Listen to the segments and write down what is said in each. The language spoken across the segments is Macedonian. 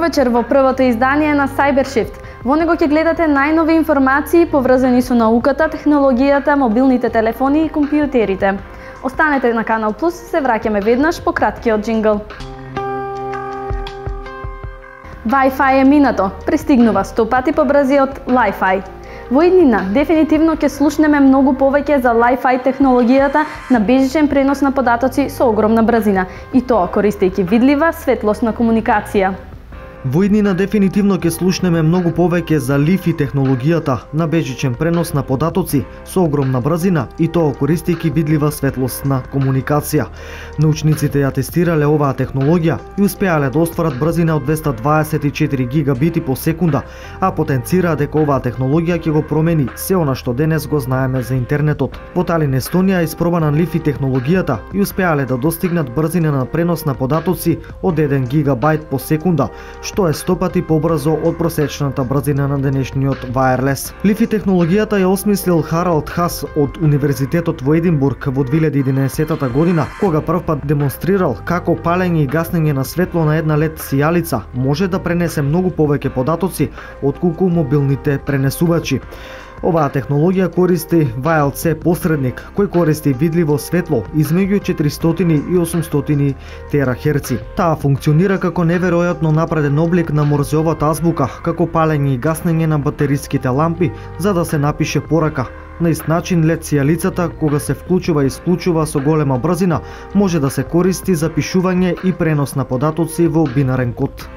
вечер во првото издание на Cybershift. Во него ќе гледате најнови информации поврзани со науката, технологијата, мобилните телефони и компјутерите. Останете на Канал Плюс, се враќаме веднаш по краткиот џингл. Wi-Fi е минато, пристигнува 100 пати побрзиот Li-Fi. Во иднина, дефинитивно ќе слушнеме многу повеќе за Li-Fi технологијата на бежичен пренос на податоци со огромна брзина, и тоа користејќи видлива светлосна комуникација. Во иднина дефинитивно ќе слушнеме многу повеќе за Li-Fi технологијата на бежичен пренос на податоци со огромна брзина и тоа користејќи видлива светлосна комуникација. Научниците ја тестирале оваа технологија и успеале да остварат брзина од 224 гигабити по секунда, а потенцираа дека оваа технологија ќе го промени се она што денес го знаеме за интернетот. Во Талин, Естонија, испробана Li-Fi технологијата и успеале да достигнат брзина на пренос на податоци од 1 гигабайт по секунда, што е 100 пати побрзо од просечната брзина на денешниот wireless. Li-Fi технологијата ја осмислил Харалд Хас од Универзитетот во Единбург во 2011 година, кога првпат демонстрирал како палење и гаснење на светло на една LED сијалица може да пренесе многу повеќе податоци отколку мобилните пренесувачи. Оваа технологија користи VLC посредник, кој користи видливо светло измеѓу 400 и 800 терахерци. Таа функционира како неверојатно напреден облик на морзеовата азбука, како палење и гаснење на батериските лампи за да се напише порака. На ист начин LED сијалицата, кога се вклучува и исклучува со голема брзина, може да се користи за пишување и пренос на податоци во бинарен код.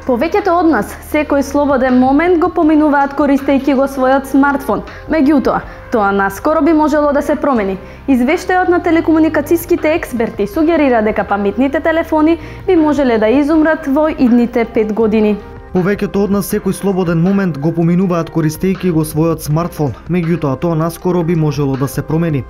Повеќето од нас секој слободен момент го поминуваат користејќи го својот смартфон. Меѓутоа, тоа наскоро би можело да се промени. Извештајот на телекомуникацијските експерти сугерира дека паметните телефони би можеле да изумрат во идните 5 години. Повеќето од нас секој слободен момент го поминуваат користејќи го својот смартфон, меѓутоа тоа наскоро би можело да се промени.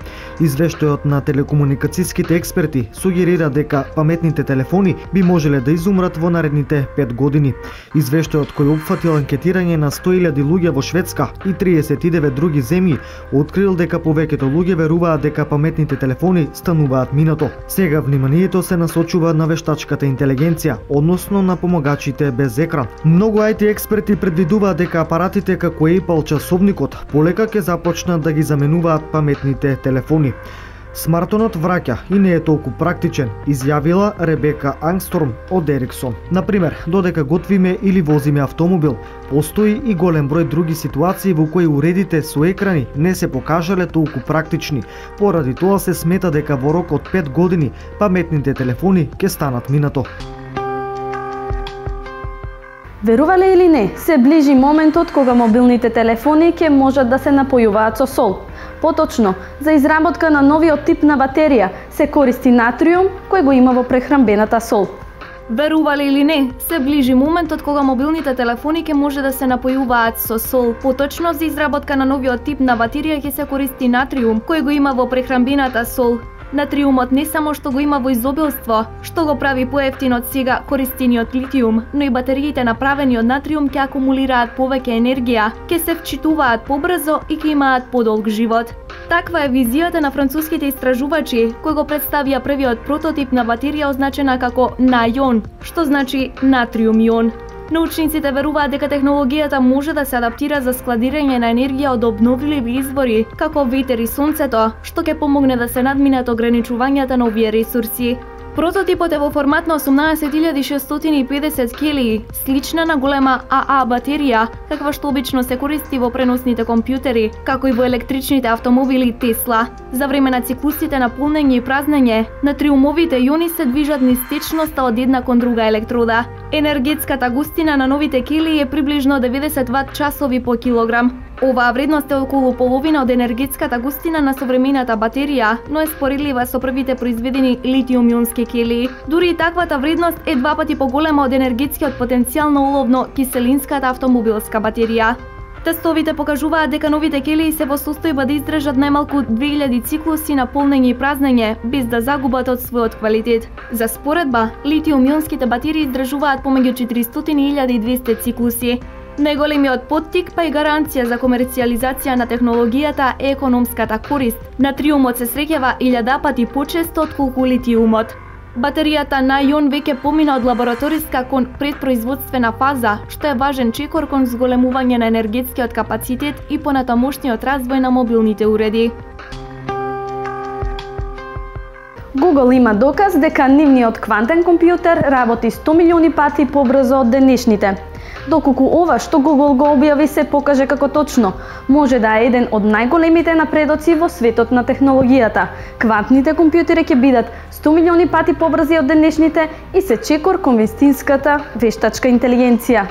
Извештајот на телекомуникацијските експерти сугерира дека паметните телефони би можеле да изумрат во наредните 5 години. Извештајот кој опфатил анкетирање на 100.000 луѓе во Шведска и 39 други земји открил дека повеќето луѓе веруваат дека паметните телефони стануваат минато. Сега вниманието се насочува на вештачката интелигенција, односно на помагачите без екран. Многу IT експерти предвидуваат дека апаратите како Apple часовникот полека ќе започнат да ги заменуваат паметните телефони. Смартонот враќа и не е толку практичен, изјавила Ребека Ангсторм од Ериксон. Например, додека готвиме или возиме автомобил, постои и голем број други ситуации во кои уредите со екрани не се покажале толку практични. Поради тоа се смета дека во рок од 5 години паметните телефони ќе станат минато. Верувале или не, се ближи моментот кога мобилните телефони ќе можат да се напојуваат со сол. Поточно, за изработка на новиот тип на батерија се користи натриум кој го има во прехранбената сол. Верувале или не, се ближи моментот кога мобилните телефони ќе може да се напојуваат со сол. Поточно, за изработка на новиот тип на батерија ќе се користи натриум кој го има во прехранбената сол. Натриумот не само што го има во изобилство, што го прави поевтин од сега користениот литиум, но и батериите направени од натриум ќе акумулираат повеќе енергија, ќе се вчитуваат побрзо и ќе имаат подолг живот. Таква е визијата на француските истражувачи, кои го представија првиот прототип на батерија означена како најон, што значи натриум-ион. Научниците веруваат дека технологијата може да се адаптира за складирање на енергија од обновливи извори, како ветер и сонцето, што ќе помогне да се надминат ограничувањата на овие ресурси. Прототипот е во формат на 18650 келии, слична на голема АА батерија, каква што обично се користи во преносните компјутери, како и во електричните автомобили Тесла. За време на циклусите на полнење и празнење, натриумовите иони се движат низ течноста од една кон друга електрода. Енергетската густина на новите келии е приближно 90 ват-часови по килограм. Оваа вредност е околу половина од енергетската густина на современата батерија, но е споредлива со првите произведени литиум-ионски келии. Дури и таквата вредност е 2 пати поголема од енергетскиот потенцијал на уловно киселинската автомобилска батерија. Тестовите покажуваат дека новите келии се во состојба да издржат најмалку 2000 циклуси на полнење и празнење, без да загубат од својот квалитет. За споредба, литиум-ионските батерии издржуваат помеѓу 400.000 и 200 циклуси. Најголемиот поттик па и гаранција за комерцијализација на технологијата е економската корист. Натриумот се среќава 1000 пати почесто отколку литиумот. Батеријата на јон веќе помина од лабораториска кон предпроизводствена фаза, што е важен чекор кон зголемување на енергетскиот капацитет и понатамошниот развој на мобилните уреди. Google има доказ дека нивниот квантен компјутер работи 100 милиони пати побрзо од денешните. Доколку ова што Google го објави се покаже како точно, може да е еден од најголемите напредоци во светот на технологијата. Квантните компјутери ќе бидат 100 милиони пати побрзи од денешните и се чекор кон вистинската вештачка интелигенција.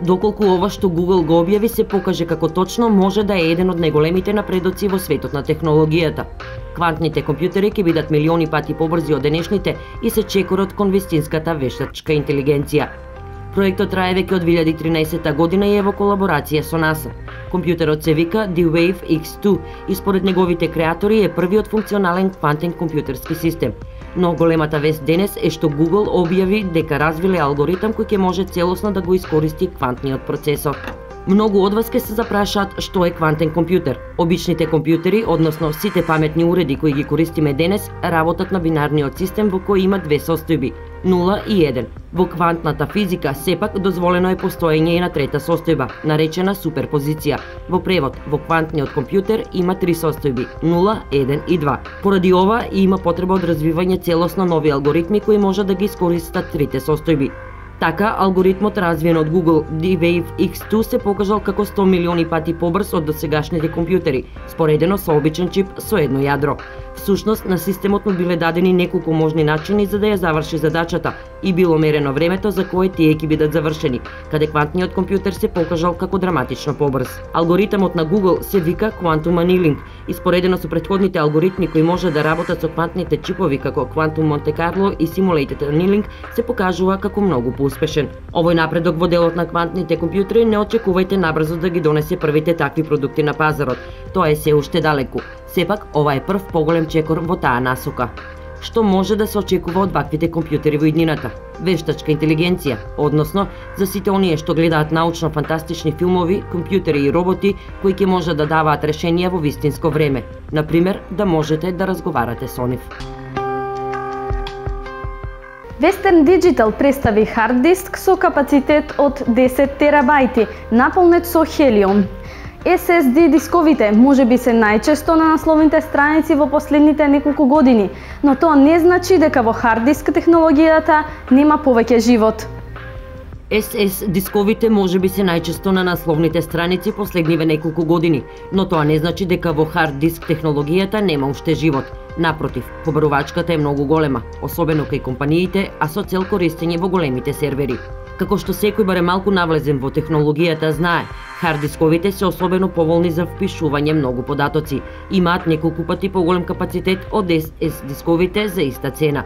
Доколку ова што Google го објави се покаже како точно, може да е еден од најголемите напредоци во светот на технологијата. Квантните компјутери ќе бидат милиони пати побрзи од денешните и се чекорот кон вистинската вештачка интелигенција. Проектот трае веќе од 2013 година и е во колаборација со НАСА. Компјутерот се вика D-Wave X2 и според неговите креатори е првиот функционален квантен компјутерски систем. Но големата вест денес е што Google објави дека развиле алгоритам кој ќе може целосно да го искористи квантниот процесор. Многу од вас ќе се запрашаат што е квантен компјутер. Обичните компјутери, односно сите паметни уреди кои ги користиме денес, работат на бинарниот систем во кој има две состојби – 0 и 1. Во квантната физика сепак дозволено е постоење и на трета состојба, наречена суперпозиција. Во превод, во квантниот компјутер има три состојби – 0, 1 и 2. Поради ова има потреба од развивање целосно нови алгоритми кои може да ги искористат трите состојби. Така, алгоритмот развиен од Google D-Wave X2 се покажал како 100 милиони пати побрз од досегашните компјутери, споредено со обичен чип со едно јадро. Всушност, на системот му биле дадени неколку можни начини за да ја заврши задачата и било мерено времето за кое тие ќе бидат завршени, каде квантниот компјутер се покажал како драматично побрз. Алгоритмот на Google се вика Quantum Annealing и споредено со претходните алгоритми кои може да работат со квантните чипови како Quantum Monte Carlo и Simulated Annealing се покажува како многу поуспешен. Овој напредок во делот на квантните компјутери не очекувајте набрзо да ги донесе првите такви продукти на пазарот. Тоа е се уште далеку. Сепак, ова е прв поголем чекор во таа насока. Што може да се очекува од ваквите компјутери во иднината? Вештачка интелигенција, односно за сите оние што гледаат научно-фантастични филмови, компјутери и роботи кои ќе може да даваат решенија во вистинско време. Например, да можете да разговарате со нив. Western Digital представи хард диск со капацитет од 10 терабајти, наполнет со хелиум. SSD дисковите можеби се најчесто на насловните страници во последните неколку години, но тоа не значи дека во хард диск технологијата нема повеќе живот. SS дисковите можеби се најчесто на насловните страници последниве неколку години, но тоа не значи дека во хард диск технологијата нема уште живот. Напротив, побарувачката е многу голема, особено кај компаниите, а со цел користење во големите сервери. Како што секој барем малку навлезен во технологијата знае, хард дисковите се особено поволни за впишување многу податоци. Имаат неколку пати поголем капацитет од SS дисковите за иста цена.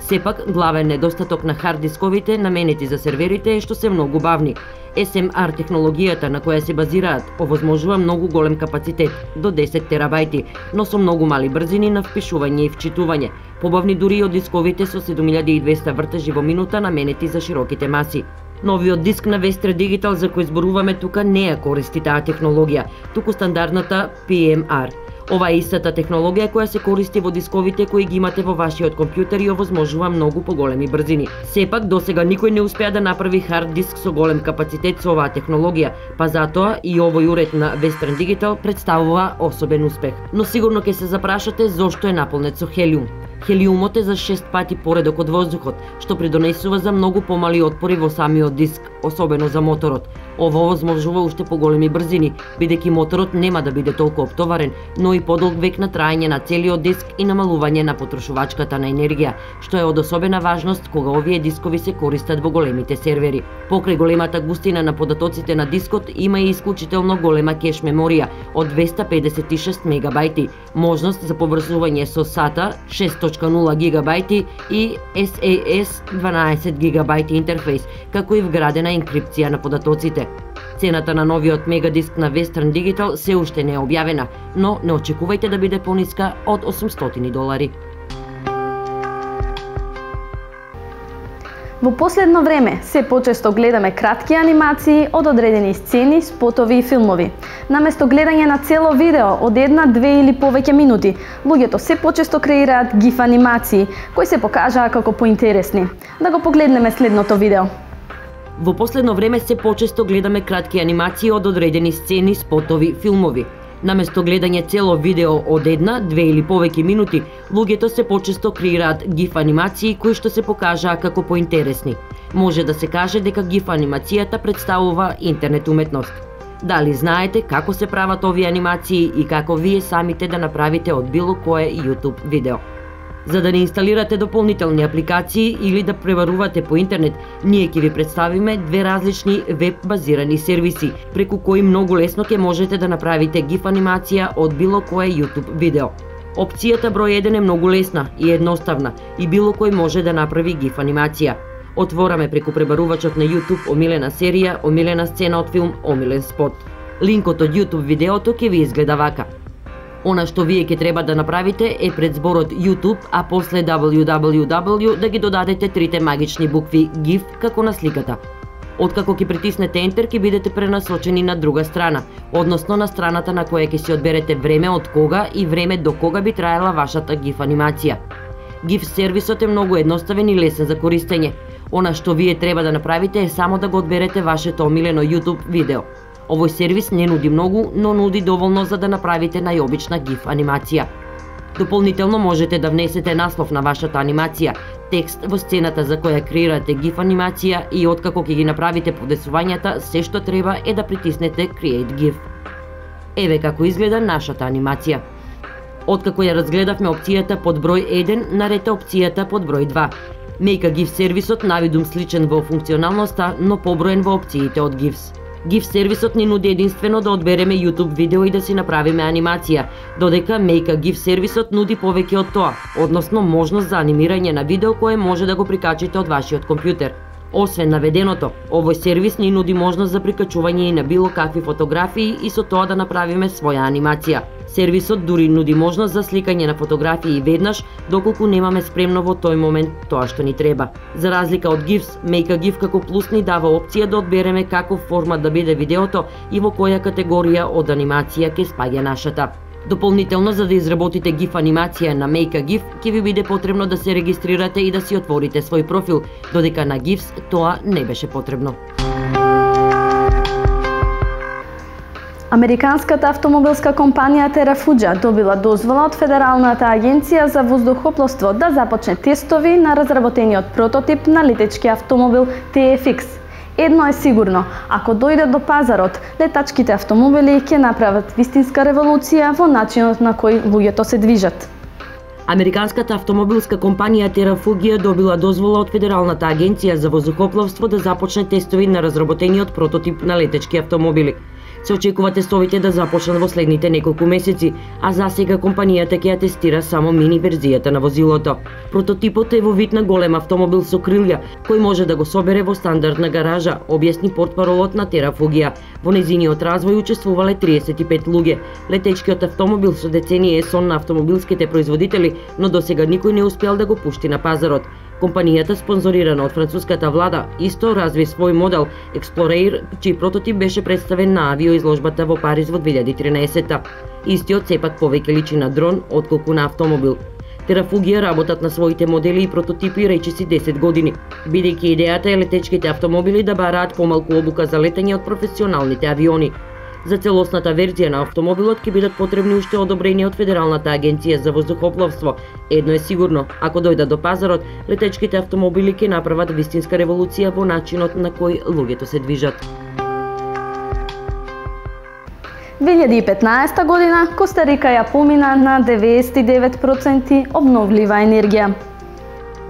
Сепак, главен недостаток на хард дисковите наменети за серверите е што се многу бавни. SMR технологијата на која се базираат овозможува многу голем капацитет, до 10 терабајти, но со многу мали брзини на впишување и вчитување, побавни дури од дисковите со 7200 вртежи во минута наменети за широките маси. Новиот диск на Western Digital за кој зборуваме тука не ја користи таа технологија, туку стандардната PMR. Ова е истата технологија која се користи во дисковите кои ги имате во вашиот компјутер и овозможува многу поголеми брзини. Сепак, досега никој не успеа да направи хард диск со голем капацитет со оваа технологија, па затоа и овој уред на Western Digital представува особен успех. Но сигурно ќе се запрашате зошто е наполнет со хелиум. Хелиумот е за 6 пати поредок од воздухот, што придонесува за многу помали отпори во самиот диск, особено за моторот. Ова овозможува уште поголеми брзини, бидејќи моторот нема да биде толку оптоварен, но и подолг век на траење на целиот диск и намалување на потрошувачката на енергија, што е од особена важност кога овие дискови се користат во големите сервери. Покрај големата густина на податоците на дискот има и исклучително голема кеш меморија од 256 мегабајти, можност за поврзување со SATA 6.0 гигабајти и SAS 12 гигабајти интерфејс, како и вградена енкрипција на податоците. Цената на новиот мегадиск на Western Digital се уште не е објавена, но не очекувајте да биде пониска од $800. Во последно време се почесто гледаме кратки анимации од одредени сцени, спотови и филмови. Наместо гледање на цело видео од 1, 2 или повеќе минути, луѓето се почесто креираат гиф анимации, кои се покажаа како поинтересни. Да го погледнеме следното видео. Во последно време се почесто гледаме кратки анимации од одредени сцени, спотови, филмови. Наместо гледање цело видео од 1, 2 или повеќе минути, луѓето се почесто креираат гиф анимации кои што се покажаа како поинтересни. Може да се каже дека гиф анимацијата представува интернет уметност. Дали знаете како се прават овие анимации и како вие самите да направите од било кое YouTube видео? За да не инсталирате дополнителни апликации или да преварувате по интернет, ние ќе ви представиме две различни веб-базирани сервиси, преку кои многу лесно ќе можете да направите гиф анимација од било кое YouTube видео. Опцијата број 1 е многу лесна и едноставна и било кој може да направи гиф анимација. Отвораме преку пребарувачот на YouTube омилена серија, омилена сцена од филм, омилен спот. Линкот од YouTube видеото ќе ви изгледа вака. Она што вие ќе треба да направите е пред зборот YouTube, а после www да ги додадете трите магични букви GIF како на сликата. Откако ќе притиснете Enter, ќе бидете пренасочени на друга страна, односно на страната на која ќе си одберете време од кога и време до кога би траела вашата GIF анимација. GIF сервисот е многу едноставен и лесен за користење. Она што вие треба да направите е само да го одберете вашето омилено YouTube видео. Овој сервис не нуди многу, но нуди доволно за да направите најобична GIF анимација. Дополнително можете да внесете наслов на вашата анимација, текст во сцената за која креирате GIF анимација и откако ќе ги направите подесувањата, се што треба е да притиснете Create GIF. Еве како изгледа нашата анимација. Откако ја разгледавме опцијата под број 1, нарете опцијата под број 2. Make a GIF сервисот навидум сличен во функционалноста, но поброен во опциите од GIFs. GIF сервисот ни нуди единствено да одбереме YouTube видео и да си направиме анимација, додека Make a GIF сервисот нуди повеќе од тоа, односно можност за анимирање на видео кое може да го прикачите од вашиот компјутер. Освен наведеното, овој сервис ни нуди можност за прикачување и на било какви фотографии и со тоа да направиме своја анимација. Сервисот дури нуди можност за сликање на фотографии веднаш, доколку немаме спремно во тој момент тоа што ни треба. За разлика од GIFs, Make a GIF како плюс ни дава опција да одбереме каков формат да биде видеото и во која категорија од анимација ќе спаѓа нашата. Дополнително, за да изработите GIF анимација на Make a GIF, ќе ви биде потребно да се регистрирате и да си отворите свој профил, додека на GIFs тоа не беше потребно. Американската автомобилска компанија Terrafugia добила дозвола од Федералната агенција за воздухопловство да започне тестови на разработениот прототип на летечки автомобил TFX. Едно е сигурно, ако дојде до пазарот, летачките автомобили ќе направат вистинска револуција во начинот на кој луѓето се движат. Американската автомобилска компанија Terrafugia добила дозвола од Федералната агенција за воздухопловство да започне тестови на разработениот прототип на летечки автомобили. Се очекува тестовите да започнат во следните неколку месеци, а за сега компанијата ќе ја тестира само мини верзијата на возилото. Прототипот е во вид на голем автомобил со крилја, кој може да го собере во стандардна гаража, објасни портпаролот на Terrafugia. Во незиниот развој учествувале 35 луѓе. Летечкиот автомобил со децении е сон на автомобилските производители, но досега никој не успеал да го пушти на пазарот. Компанијата, спонзорирана од француската влада, исто разви свој модел Explorer, чиј прототип беше представен на авиоизложбата во Париз во 2013. Истиот сепак повеќе личи на дрон отколку на автомобил. Terrafugia работат на своите модели и прототипи речиси 10 години, бидејќи идејата е летечките автомобили да бараат помалку обука за летење од професионалните авиони. За целосната верзија на автомобилот ќе бидат потребни уште одобрение од Федералната агенција за воздухопловство. Едно е сигурно, ако дојдат до пазарот, летечките автомобили ќе направат вистинска револуција во начинот на кој луѓето се движат. 2015 година Коста Рика ја помина на 99% обновлива енергија.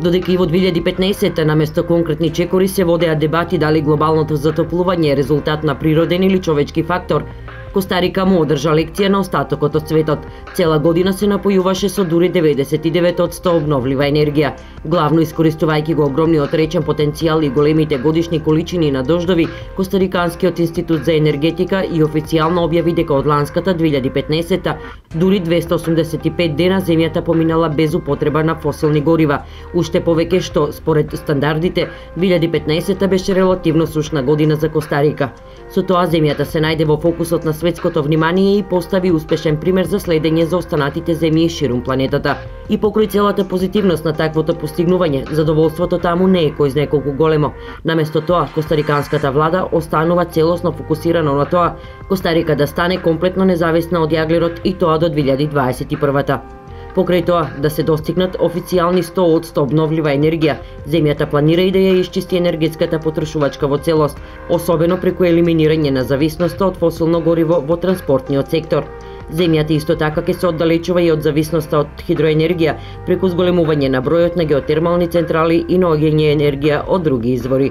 Додека и во 2015 наместо конкретни чекори се водеа дебати дали глобалното затоплување е резултат на природен или човечки фактор, Костарика му одржа лекција на остатокот од светот. Цела година се напојуваше со дури 99% обновлива енергија. Главно искористувајќи го огромниот речен потенцијал и големите годишни количини на дождови, Костариканскиот институт за енергетика и официјално објави дека од ланската 2015 дури 285 дена земјата поминала без употреба на фосилни горива. Уште повеќе што, според стандардите, 2015 беше релативно сушна година за Костарика. Со тоа земјата се најде во фокусот на светското внимание и постави успешен пример за следење за останатите земји ширум планетата. И покрај целата позитивност на таквото постигнување, задоволството таму не е кој знае колку големо. Наместо тоа, костариканската влада останува целосно фокусирана на тоа Костарика да стане комплетно независна од јаглерод и тоа до 2021. Покрај тоа, да се достигнат официјални 100% обновлива енергија, земјата планира и да ја исчисти енергетската потрошувачка во целост, особено преку елиминирање на зависноста од фосилно гориво во транспортниот сектор. Земјата исто така ќе се оддалечува и од зависноста од хидроенергија преку зголемување на бројот на геотермални централи и наоѓање енергија од други извори.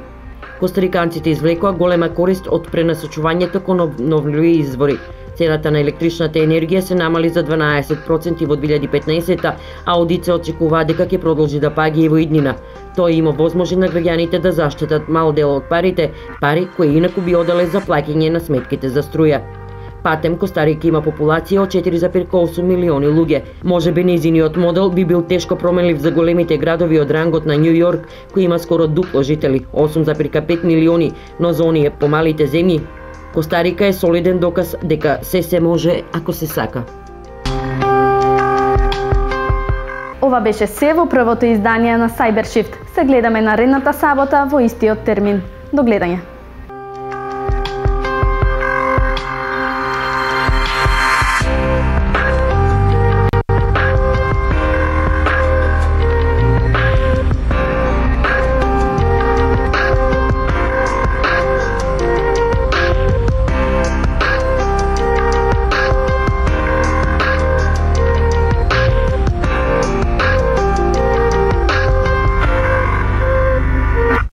Костариканците извлекоа голема корист од пренасочувањето кон обновливи извори. Цената на електричната енергија се намали за 12% во 2015, а аудит очекува дека ќе продолжи да паѓа и во иднина. Тоа има возможност на граѓаните да заштитат мал дел од пари кои инаку би оделе за плаќање на сметките за струја. Патем, Костарика има популација од 4,8 милиони луѓе. Можеби нејзиниот модел би бил тешко променлив за големите градови од рангот на Њу Јорк, кои има скоро дупло жители, 8,5 милиони, но за оние помалите земји, Костарика е солиден доказ дека се може ако се сака. Ова беше се во првото издание на Cybershift. Се гледаме наредната сабота во истиот термин. До гледање.